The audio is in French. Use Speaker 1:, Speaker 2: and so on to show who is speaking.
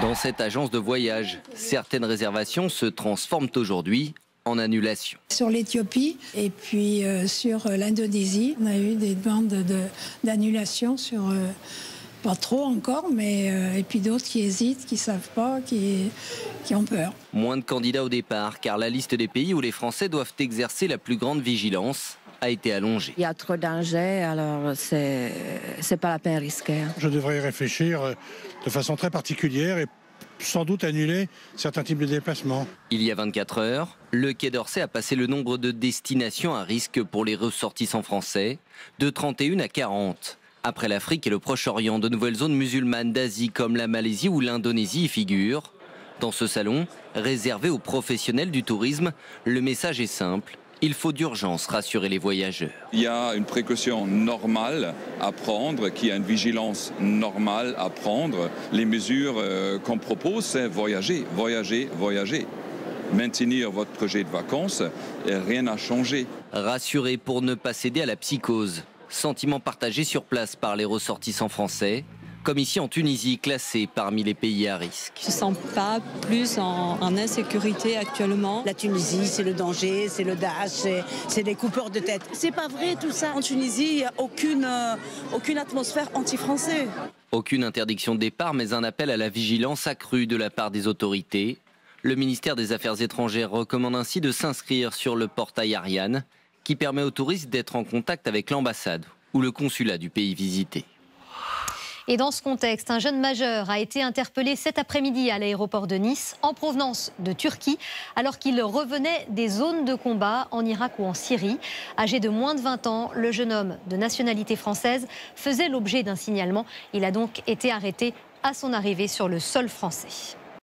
Speaker 1: Dans cette agence de voyage, certaines réservations se transforment aujourd'hui en annulation.
Speaker 2: Sur l'Éthiopie et puis sur l'Indonésie, on a eu des demandes d'annulation sur, pas trop encore, mais et puis d'autres qui hésitent, qui ne savent pas, qui ont peur.
Speaker 1: Moins de candidats au départ, car la liste des pays où les Français doivent exercer la plus grande vigilance a été allongée.
Speaker 3: Il y a trop de danger, alors c'est pas la peine risquée.
Speaker 4: Je devrais y réfléchir de façon très particulière et sans doute annuler certains types de déplacements.
Speaker 1: Il y a 24 heures, le Quai d'Orsay a passé le nombre de destinations à risque pour les ressortissants français de 31 à 40. Après l'Afrique et le Proche-Orient, de nouvelles zones musulmanes d'Asie comme la Malaisie ou l'Indonésie y figurent. Dans ce salon, réservé aux professionnels du tourisme, le message est simple. Il faut d'urgence rassurer les voyageurs.
Speaker 5: Il y a une précaution normale à prendre, qu'il y a une vigilance normale à prendre. Les mesures qu'on propose, c'est voyager, voyager, voyager. Maintenir votre projet de vacances, et rien n'a changé.
Speaker 1: Rassurer pour ne pas céder à la psychose. Sentiment partagé sur place par les ressortissants français, comme ici en Tunisie, classée parmi les pays à risque.
Speaker 6: Je ne sens pas plus en insécurité actuellement.
Speaker 7: La Tunisie, c'est le danger, c'est le Daesh, c'est des coupeurs de tête. C'est pas vrai tout ça. En Tunisie, il n'y a aucune atmosphère anti-français.
Speaker 1: Aucune interdiction de départ, mais un appel à la vigilance accrue de la part des autorités. Le ministère des Affaires étrangères recommande ainsi de s'inscrire sur le portail Ariane, qui permet aux touristes d'être en contact avec l'ambassade ou le consulat du pays visité.
Speaker 8: Et dans ce contexte, un jeune majeur a été interpellé cet après-midi à l'aéroport de Nice en provenance de Turquie alors qu'il revenait des zones de combat en Irak ou en Syrie. Âgé de moins de 20 ans, le jeune homme de nationalité française faisait l'objet d'un signalement. Il a donc été arrêté à son arrivée sur le sol français.